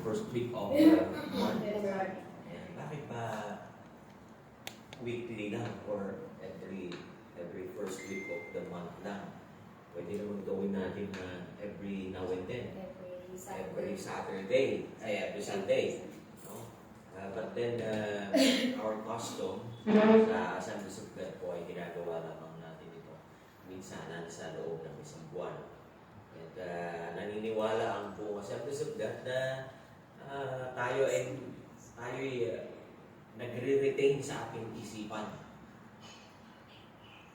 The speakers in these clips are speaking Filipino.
first week of the month. Ayan, bakit ba weekly lang or every first week of the month lang? Pwede naman gawin natin na every now and then. Every Saturday, every Sunday. No? But then, our custom sa Assemblies of God po ay ginagawa lamang natin ito. Minsan sa loob ng isang buwan. At naniniwala ang buong Assemblies of God na tayo ay nagre-retain sa ating isipan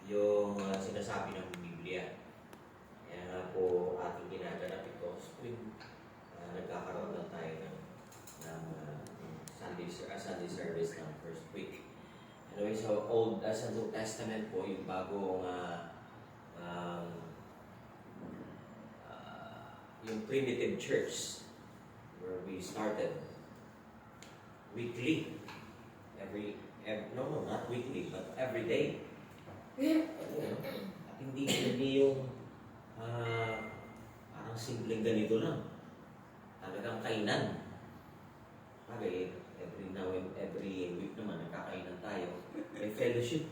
yung sinasabi ng Biblia. Kaya nga po ating ginaganap ito spring. Nagkakaroon lang tayo ng Sunday service ng first week. Anyway, so Old as New Testament po, yung bagong yung primitive church where we started weekly. No, not weekly, but every day. Hindi yung parang simpleng ganito lang. Talagang kainan. Okay, every week naman nagkakainan tayo. May fellowship.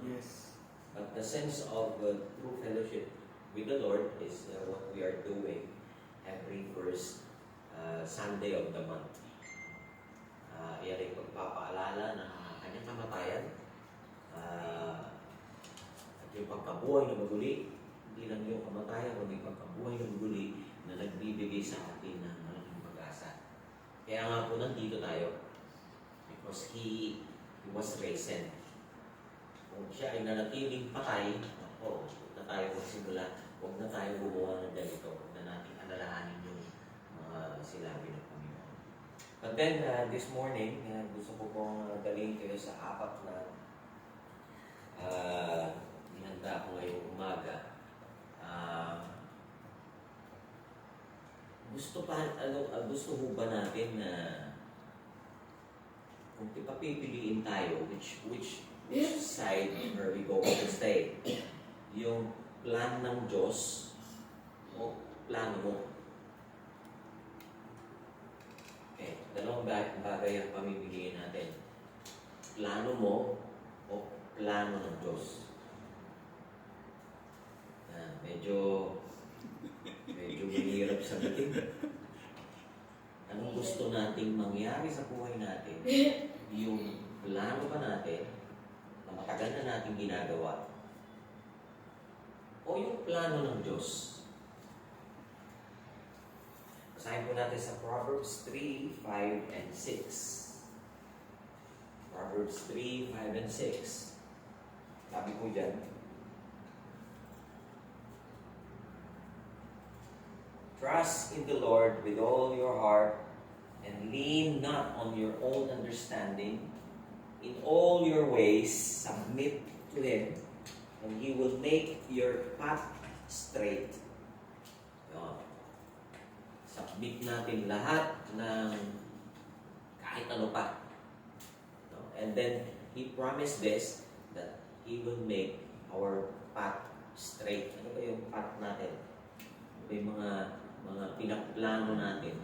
Yes. But the sense of true fellowship with the Lord is what we are doing every first Sunday of the month. Yan ay pagpapaalala ng kanyang kamatayan at yung pagkabuhay na maguli. Hindi lang yung kamatayan, kundi pagkabuhay na maguli na nagbibigay sa atin ng malaking pag-asa. Kaya nga po nandito tayo because He was risen. Kung siya ay nanatiling patay, huwag na tayo magsimula, huwag na tayo gumawa ng ganito, huwag na natin alalahanin yung mga silabi ng Panginoon. But then, this morning, gusto ko pong dalhin kayo sa apat na inanda ko ngayong umaga. Gusto ho ba natin na kung papipiliin tayo, which side are we going to stay? Yung plan ng Diyos o plano mo? Okay, dalawang bagay ang pamimiliin natin. Plano mo o plano ng Diyos? Medyo mahirap sagutin. Anong gusto nating mangyari sa buhay natin? Yung plano ba natin na matagal na natin ginagawa? O yung plano ng Diyos? Basahin po natin sa Proverbs 3, 5, and 6. Proverbs 3, 5, and 6. Sabi po dyan, trust in the Lord with all your heart and lean not on your own understanding. In all your ways, submit to Him, and He will make your path straight. Submit natin lahat ng kahit ano pa. And then, He promised this, that He will make our path straight. Ano ba yung path natin? Ano ba yung mga pinaplano natin?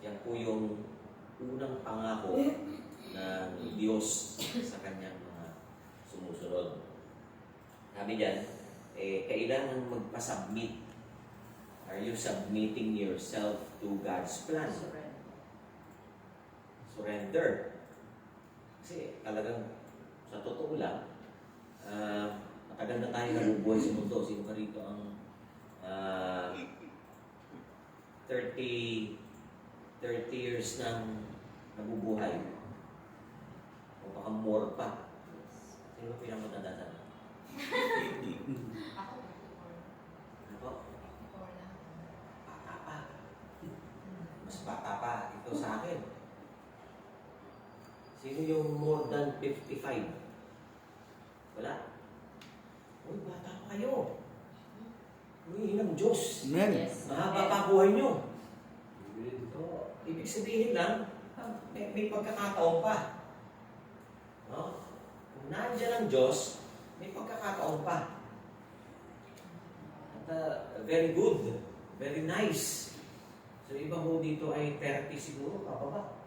Yan po yung unang pangako ng Diyos sa kanyang mga sumusunod. Sabi dyan, kailangan magpa-submit. Are you submitting yourself to God's plan? Surrender. Kasi talagang sa totoo lang, matagal na tayo nabubuhay sa mundo. Sino ka rito ang 30 years nang nabubuhay? O baka more pa. Sino ba pinakamatanda sa akin? Ano po? Bata pa. Mas bata pa ito sa akin. Sino yung more than 55? Wala? Uy, bata pa kayo. Uy, ng Diyos. Amen. Yes. Mahaba pa buhay nyo. So, ibig sabihin lang, may pagkakataon pa. No? Kung nandiyan ang Diyos, may pagkakataon pa. At very good, very nice. So iba ho dito ay 30 siguro, pababa.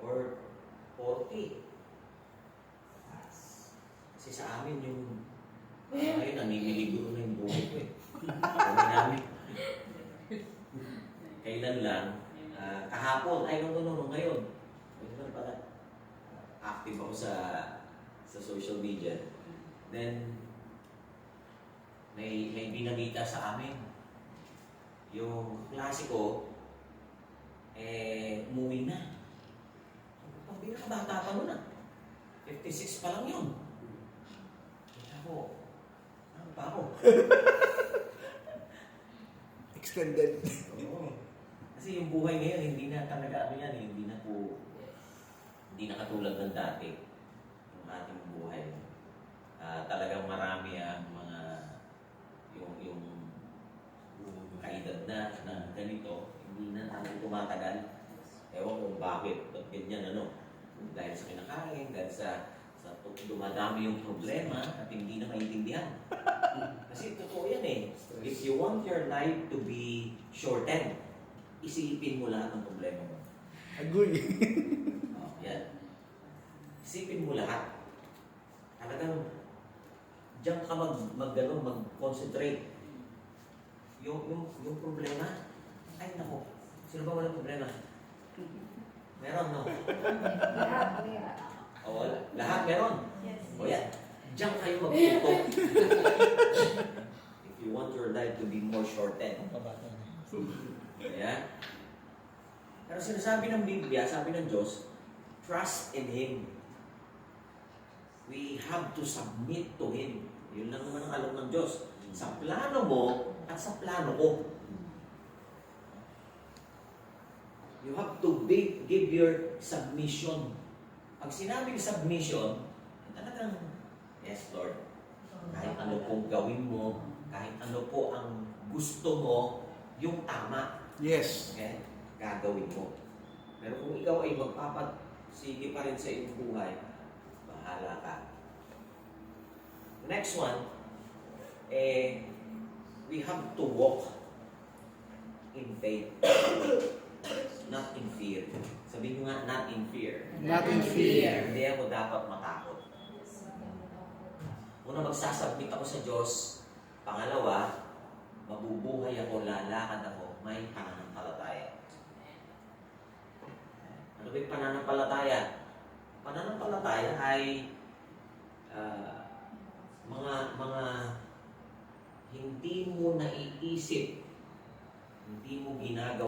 Or 40. Kasi sa amin yung ngayon, naniniliguro na yung buhay ko eh. Kami namin. Kailan lang, kahapon, ay no, ngayon. Ngayon pala, active ako sa social media. Then, may binalita sa amin. Yung klase ko, umuwi na. Ang pinakabata pa nun 56 pa lang yun. Kaya ako, ano pa ako? Extended. Oo. Kasi yung buhay ngayon, hindi na talaga ano yan, hindi na katulad ng dati. Yung ating buhay. Talagang marami ang mga yung kaedad na ganito, hindi na tayo tumatagal. Ewan kung bakit, ba't ganyan dahil sa kinakain, dahil sa dumadami yung problema at hindi na maintindihan. Kasi totoo yan eh. If you want your life to be shortened, isipin mo lahat ng problema mo. Agree. Yan. Isipin mo lahat. Talagang diyan ka mag-concentrate. Yung problema, ay nako, sino ba walang problema? Meron, no? O, lahat meron. O yan, diyan kayo magtutok. If you want your life to be more shortened. Ayan. Pero sinasabi ng Biblia, sabi ng Diyos, trust in Him. We have to submit to Him. Yun lang naman ang alam ng Diyos. Sa plano mo at sa plano ko. You have to give your submission. Pag sinabing submission, talagang, yes Lord, kahit ano pong gawin mo, kahit ano po ang gusto mo, yung tama. Yes. Okay? Gagawin mo. Pero kung ikaw ay magpapagsige pa rin sa iyong buhay, bahala ka. Next one, we have to walk in faith, not in fear. Sabihin nyo nga, not in fear. Not in fear. Hindi ako dapat matakot. Una, magsasubmit ako sa Diyos. Pangalawa, mabubuhay ako, lalakad ako, may pananampalataya. Ano ba yung pananampalataya? Pananampalataya ay mga hindi mo naiisip, hindi mo ginagawa.